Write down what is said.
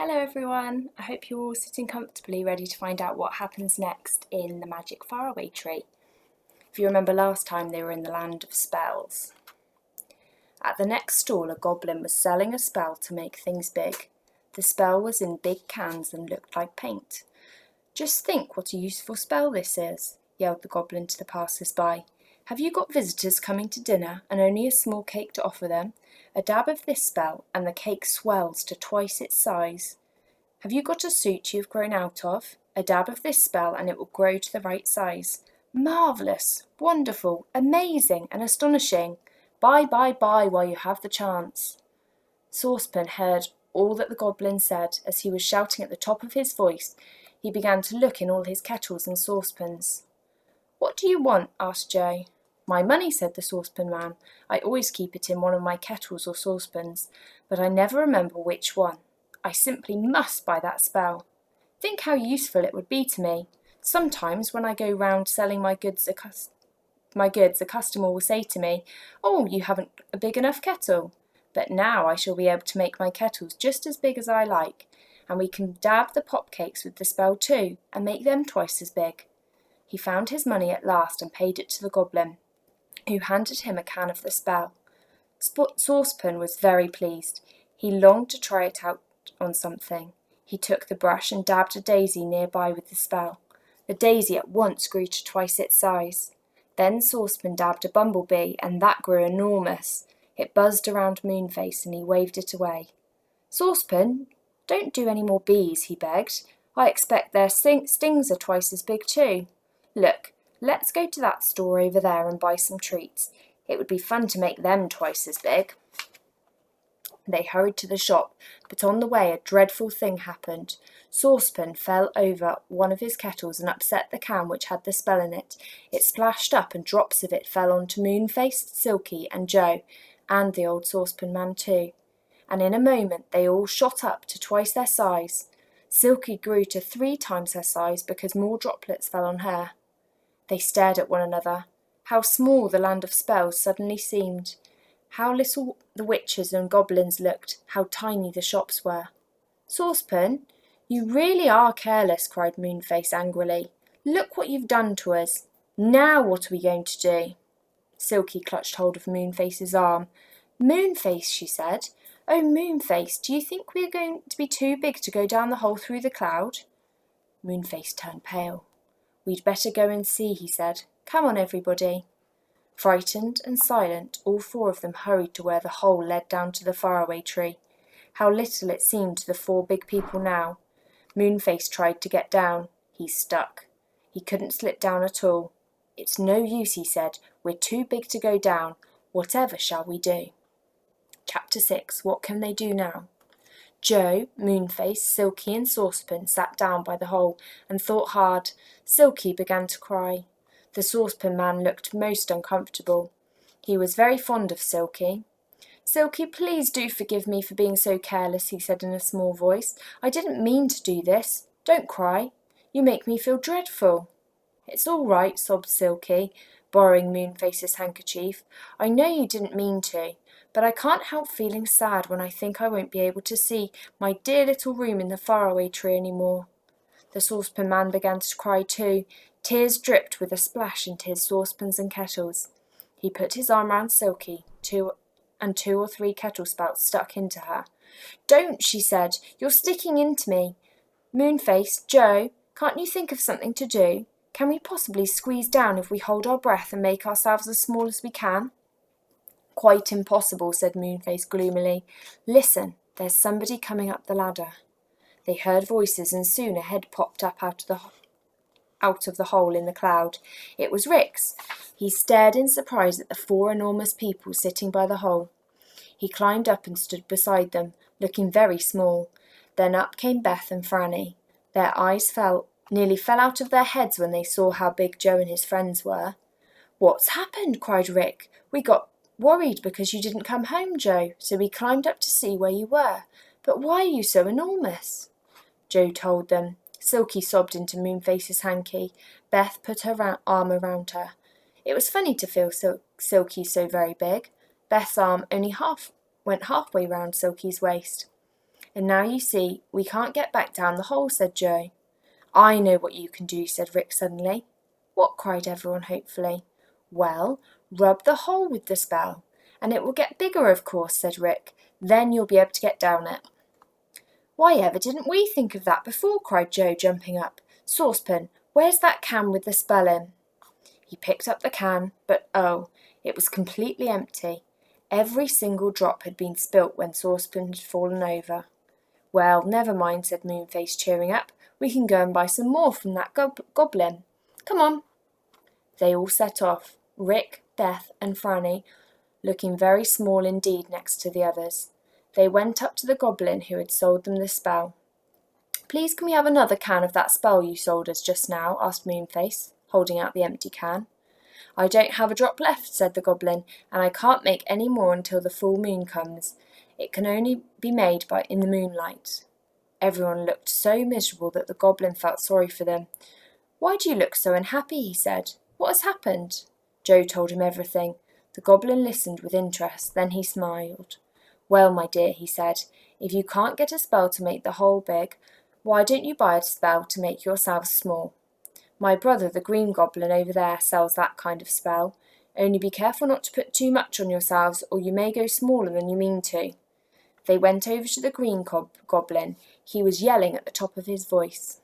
Hello everyone, I hope you're all sitting comfortably ready to find out what happens next in the magic Faraway tree. If you remember last time they were in the land of spells. At the next stall a goblin was selling a spell to make things big. The spell was in big cans and looked like paint. "Just think what a useful spell this is," yelled the goblin to the passers-by. "Have you got visitors coming to dinner and only a small cake to offer them? A dab of this spell and the cake swells to twice its size. Have you got a suit you've grown out of? A dab of this spell and it will grow to the right size. Marvellous, wonderful, amazing and astonishing. Buy, buy, buy while you have the chance." Saucepan heard all that the goblin said. As he was shouting at the top of his voice, he began to look in all his kettles and saucepans. "What do you want?" asked Joe. "My money," said the saucepan man. "I always keep it in one of my kettles or saucepans, but I never remember which one. I simply must buy that spell. Think how useful it would be to me. Sometimes when I go round selling my goods, a customer will say to me, 'Oh, you haven't a big enough kettle.' But now I shall be able to make my kettles just as big as I like, and we can dab the pop cakes with the spell too, and make them twice as big." He found his money at last and paid it to the goblin, who handed him a can of the spell. Saucepan was very pleased. He longed to try it out on something. He took the brush and dabbed a daisy nearby with the spell. The daisy at once grew to twice its size. Then Saucepan dabbed a bumblebee, and that grew enormous. It buzzed around Moonface, and he waved it away. "Saucepan, don't do any more bees," he begged. "I expect their stings are twice as big too. Look, let's go to that store over there and buy some treats. It would be fun to make them twice as big." They hurried to the shop, but on the way a dreadful thing happened. Saucepan fell over one of his kettles and upset the can which had the spell in it. It splashed up and drops of it fell onto Moonface, Silky and Joe, and the old saucepan man too. And in a moment they all shot up to twice their size. Silky grew to 3 times her size because more droplets fell on her. They stared at one another. How small the land of spells suddenly seemed. How little the witches and goblins looked, how tiny the shops were. "Saucepan, you really are careless," cried Moonface angrily. "Look what you've done to us. Now what are we going to do?" Silky clutched hold of Moonface's arm. "Moonface," she said. "Oh, Moonface, do you think we are going to be too big to go down the hole through the cloud?" Moonface turned pale. "We'd better go and see," he said. "Come on, everybody." Frightened and silent, all 4 of them hurried to where the hole led down to the faraway tree. How little it seemed to the 4 big people now. Moonface tried to get down. He stuck. He couldn't slip down at all. "It's no use," he said. "We're too big to go down. Whatever shall we do?" Chapter 6. What can they do now? Joe, Moonface, Silky and Saucepan sat down by the hole and thought hard. Silky began to cry. The saucepan man looked most uncomfortable. He was very fond of Silky. "Silky, please do forgive me for being so careless," he said in a small voice. "I didn't mean to do this. Don't cry. You make me feel dreadful." "It's all right," sobbed Silky, borrowing Moonface's handkerchief. "I know you didn't mean to, but I can't help feeling sad when I think I won't be able to see my dear little room in the faraway tree any more." The saucepan man began to cry too. Tears dripped with a splash into his saucepans and kettles. He put his arm round Silky, and 2 or 3 kettle spouts stuck into her. "Don't," she said. "You're sticking into me. Moonface, Joe, can't you think of something to do? Can we possibly squeeze down if we hold our breath and make ourselves as small as we can?" "Quite impossible," said Moonface gloomily. "Listen, there's somebody coming up the ladder." They heard voices, and soon a head popped up out of the hole in the cloud. It was Rick's. He stared in surprise at the 4 enormous people sitting by the hole. He climbed up and stood beside them, looking very small. Then up came Beth and Franny. Their eyes nearly fell out of their heads when they saw how big Joe and his friends were. "What's happened?" cried Rick. "We got worried because you didn't come home, Joe, so we climbed up to see where you were. But why are you so enormous?" Joe told them. Silky sobbed into Moonface's hanky. Beth put her arm around her. It was funny to feel Silky so very big. Beth's arm only went halfway round Silky's waist. And now you see, we can't get back down the hole, said Joe. I know what you can do, said Rick suddenly. What? Cried everyone hopefully. Well, rub the hole with the spell, and it will get bigger, of course, said Rick. Then you'll be able to get down it. Why ever didn't we think of that before? Cried Joe, jumping up. Saucepan, where's that can with the spell in? He picked up the can, but oh, it was completely empty. Every single drop had been spilt when Saucepan had fallen over. Well, never mind, said Moonface, cheering up. We can go and buy some more from that goblin. Come on. They all set off, Rick, Beth, and Franny, looking very small indeed next to the others. They went up to the goblin who had sold them the spell. Please can we have another can of that spell you sold us just now? Asked Moonface, holding out the empty can. I don't have a drop left, said the goblin, and I can't make any more until the full moon comes. It can only be made in the moonlight. Everyone looked so miserable that the goblin felt sorry for them. Why do you look so unhappy? He said. What has happened? Joe told him everything. The goblin listened with interest, then he smiled. Well, my dear, he said, if you can't get a spell to make the hole big, why don't you buy a spell to make yourselves small? My brother, the green goblin over there, sells that kind of spell. Only be careful not to put too much on yourselves, or you may go smaller than you mean to. They went over to the green goblin. He was yelling at the top of his voice.